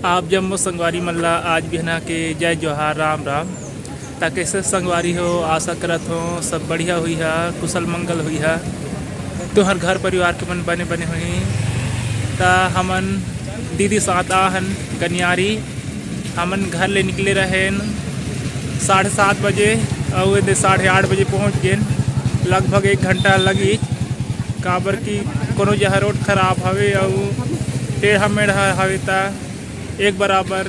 आप जम्मो संगवारी मल्ला आज बिहना के जय जोहार राम राम। ताकि कैसे संगवारी हो, आशा करत हो सब बढ़िया हुई है, कुशल मंगल हुई है। तो हर घर परिवार के मन बने बने हुई ता हमन दीदी साथ आहन कन्यारी। हमन घर ले निकले रहें 7:30 बजे और 8:30 बजे पहुँच गए। लगभग 1 घंटा लगी काबर की कोनो जहाँ रोड खराब हवे और टेढ़ा मेढ़ा हवे ता एक बराबर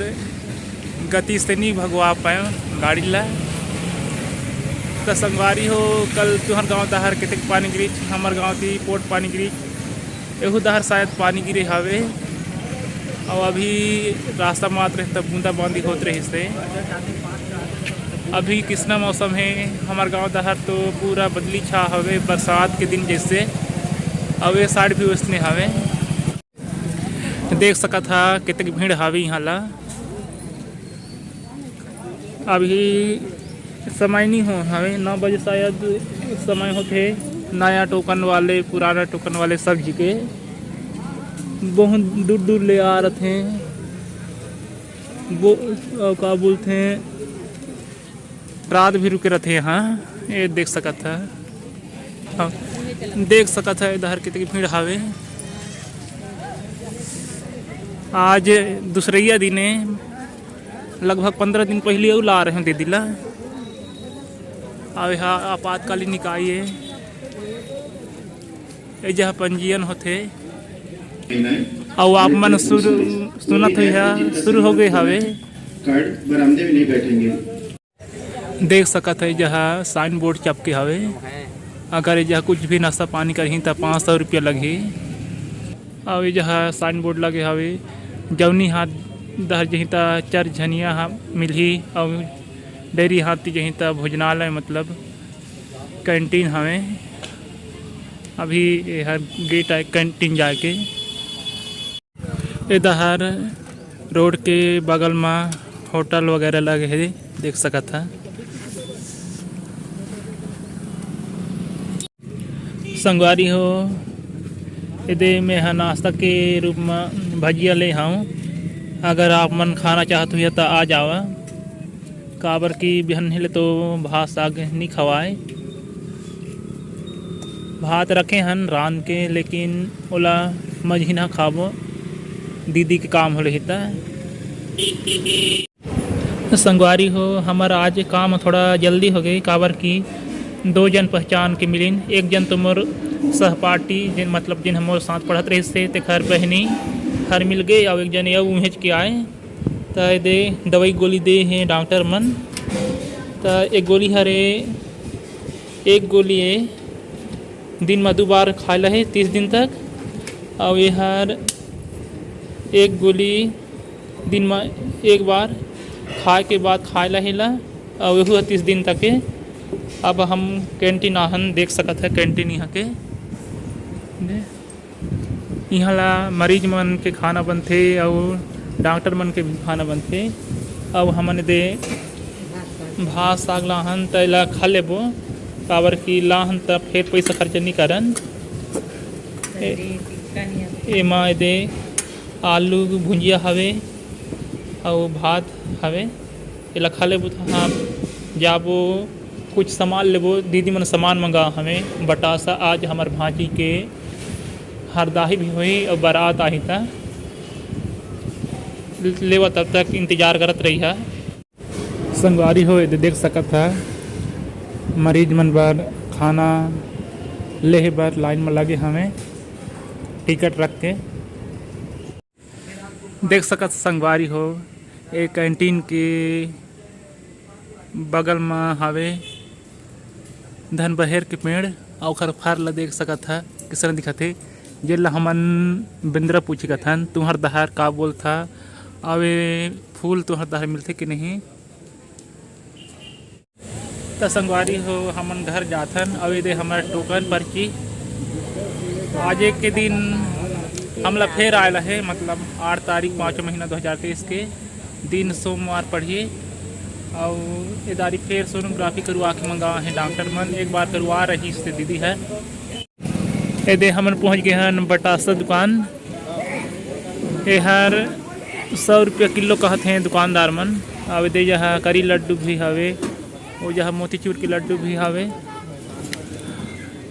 गति से नहीं भगवा पाए गाड़ी ला। तो संगवारी हो कल तुहर गाँव दहर कितक पानी गिरी, हमार गाँव थी पोट पानी गिरी, एहू दहर शायद पानी गिरे हवे। और अभी रास्ता मात्र तब बूंदा बांदी होत रही से। अभी किसना मौसम है हमार गांव दहर तो पूरा बदली छा हवे, बरसात के दिन जैसे। अब ये साइड भी उसने हवे, देख सका था कितनी भीड़ हवे यहाँ ला। अभी समय नहीं हो हवे 9 बजे शायद समय होते। नया टोकन वाले पुराना टोकन वाले सब जी के बहुत दूर दूर ले आ रहे हैं। वो क्या बोलते हैं, रात भी रुके रहते हैं यहाँ। ये देख सका था, हाँ देख सका था इधर कितनी भीड़ हवे। आज दूसरैया दिने लगभग 15 दिन पहले और ला रहे हैं दीदी ला। अब यहाँ आपातकालीन निकाय है जहाँ पंजीयन होते और आप मन सुनत है शुरू हो गए हवे। कार्ड बरामदे में नहीं बैठेंगे। देख सकत है जहाँ साइन बोर्ड चपके हवे। अगर जहाँ कुछ भी नाश्ता पानी करही तो 500 रुपया लगी। और जहाँ साइन बोर्ड लगे हवे जौनी हाथ दहर जहीं ता 4 झनिया मिलही और डेयरी हाथी जहीं ता भोजनालय मतलब कैंटीन हवे। अभी हर गेट आए कैंटीन जाके। इधर रोड के बगल में होटल वगैरह लगे है, देख सका था। संगवारी हो यदि मैं नाश्ता के रूप में भजिया ले आऊँ। अगर आप मन खाना चाहते हो तो आ जावा। काबर की बिहन हिले तो भात साग नहीं खवाए। भात रखे हन रान के, लेकिन ओला मझी ना खाबो, दीदी के काम हो रही था। संगवारी हो हमार आज काम थोड़ा जल्दी हो गई। काबर की 2 जन पहचान के मिलिन। एक जन तो मोर सहपाठी जिन मतलब जिन हमारे साथ पढ़त रहे से ते खर बहनी हर मिल गए। और एक जन यह उहेज के आए तो दे दवाई गोली दे हैं डॉक्टर मन। तो एक गोली हरे एक गोली है दिन में 2 बार खा ला है 30 दिन तक। और ये हर एक गोली दिन में 1 बार खाए के बाद खाए ला और वह 30 दिन तक है। अब हम कैंटीन आहन देख सकत है। कैंटीन यहाँ के यहाँ ला मरीज मन के खाना बनते और डॉक्टर मन के भी खाना बनते। अब हमन दे भात साग लाहन तला खा लेबो। काबर की लाहन तब फिर पैसा खर्च नहीं करन। एमा दे आलू भुंजिया हवे और भात हवे, एला खा लेबो। हाँ जाबो कुछ सामान लेबो। दीदी मन सामान मंगा हमें बटासा। आज हमार भांजी के हरदाही भी हुई और बारात आई था लेवा, तब तक इंतजार करत रही है। संगवारी हो देख सकत है मरीज मन बार खाना ले बार लाइन में लगे हमें टिकट रख के। देख सकत संगवारी हो एक कैंटीन के बगल में हवे धन बहेर के पेड़ और खर फार ला देख सकत है किस तरह दिखत है। जेला हमन बिंद्रा पूछी कथन तुम्हार दहार का बोल था। अवे फूल तुम्हार दहार मिलते कि नहीं। तो संगवारी हो हमन घर जाथन। अवे दे हमार टोकन पर्ची आज एक के दिन हमला फिर आयल है, मतलब 8 तारीख 5 महीना 2023 के दिन सोमवार पढ़िए। और इदारी फिर सोनोग्राफी करवा के मंगा है डॉक्टर मन। एक बार करवा रही से दीदी है। ये हमन पहुँच गए हैं बटासा दुकान। ये हर ₹100 किलो कहते हैं दुकानदार मन। अब दे जहाँ करी लड्डू भी हवे, वो जहाँ मोतीचूर के लड्डू भी हवे।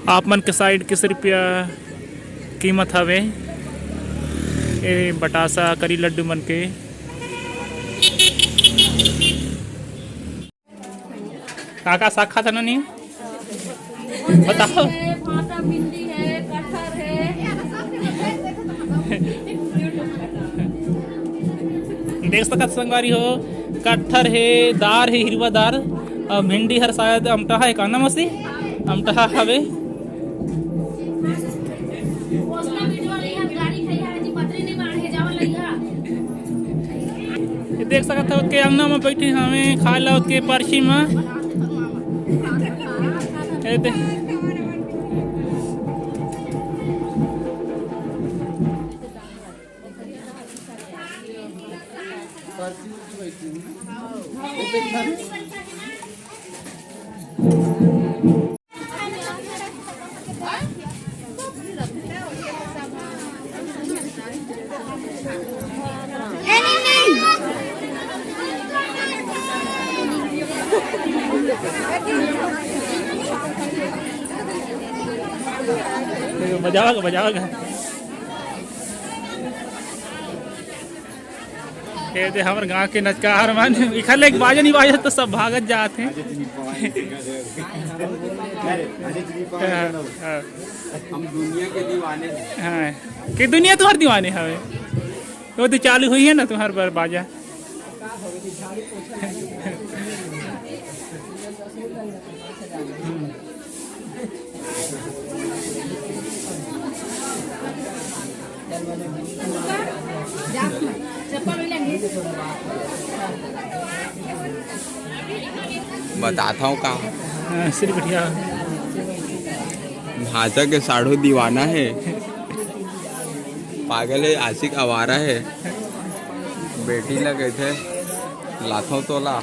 आप मन के साइड किस रुपया कीमत हवे ये बतासा करी लड्डू मन के। काका साग खाता ना नहीं बताओ। भाटा भिंडी है, कटहर है। देख सकत संगवारी हो, कटहर है, दार है, हिरवा दार, और भिंडी हर शायद अमटा है का ना मसी अमटा हवे। देख सकत हो के अंगना में बैठे हमें खा ला के परछी में। बजाओगा ये दे हमारे गाँव के नचकार मान इखल एक बाजे नहीं बाजे तो सब भागत जाते हैं। हम दुनिया के दीवाने हाँ कि दुनिया तुम्हारे दीवाने हवे वो तो चालू हुई है ना तुम्हारे पर बाजा। बताता हूँ का सिर बढ़िया भाषा के साढ़ू दीवाना है, पागल है, आशिक आवारा है, बेटी लगे थे लाखों तोला।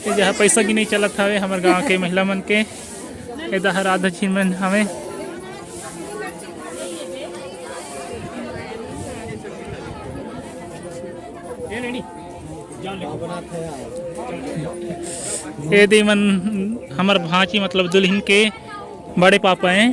ये जहाँ पैसा की नहीं चलत हवे हमारे गांव के महिला मन के इधर राधा जी मन हमें ये दे मन हमार भांची मतलब दुल्हन के बड़े पापा हैं।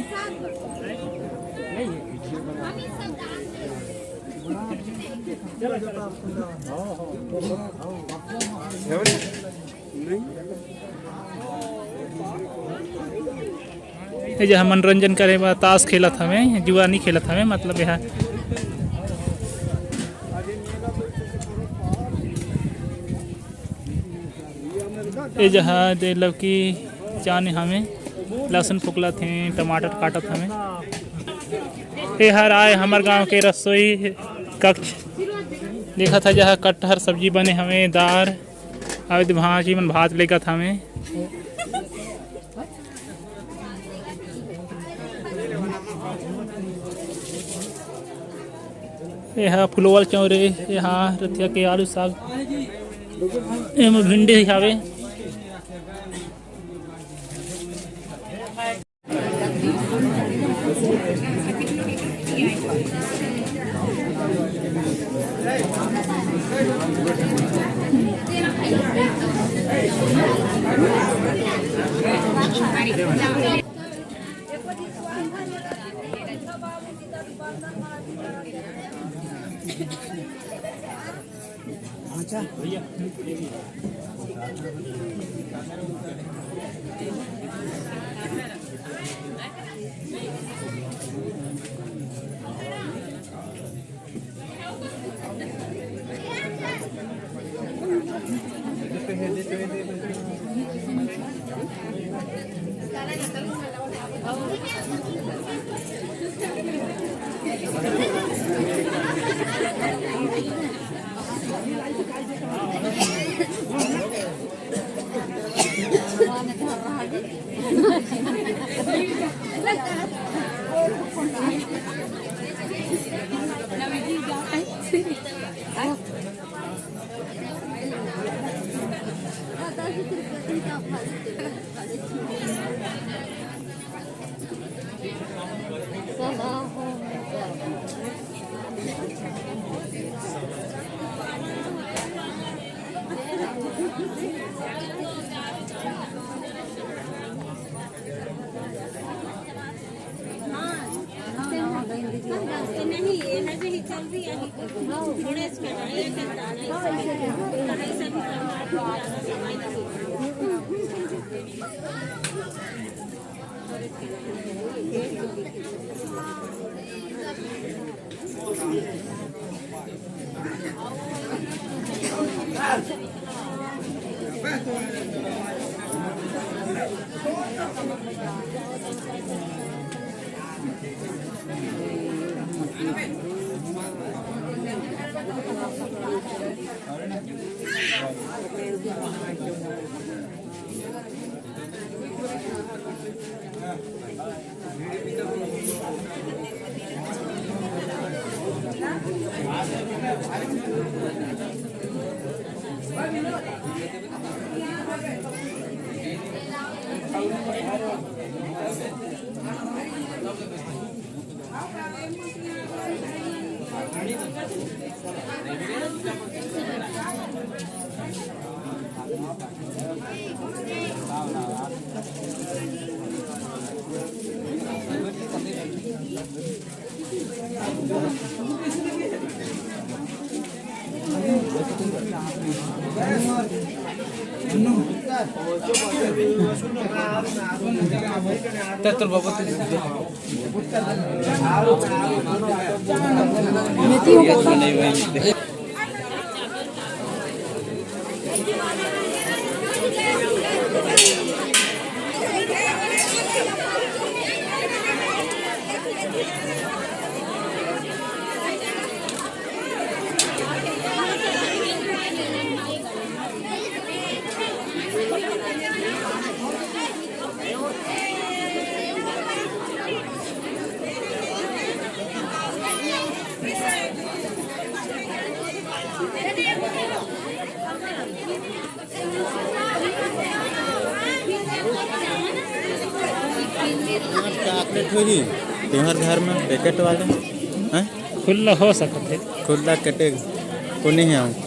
ये जहाँ मनोरंजन करे बा ताश खेलत हमें, जुआ नहीं खेलत हमें मतलब यहाँ ये जहाँ दे लौकी जाने हमें लहसुन फुकला थे, टमाटर काटत हमें। ये हर आए हमारे गांव के रसोई कक्ष देखा था जहाँ कटहर सब्जी बने हमें, दार अवध भाजी मन भात लेकर था हमें। यहाँ फुलवल चौरे, यहाँ रतिया के आलू साग, एम भिंडी हवे। चॉकलेट होगी तुम्हारे घर में पैकेट वाले हैं खुला हो सकते खुला कटेगा को नहीं है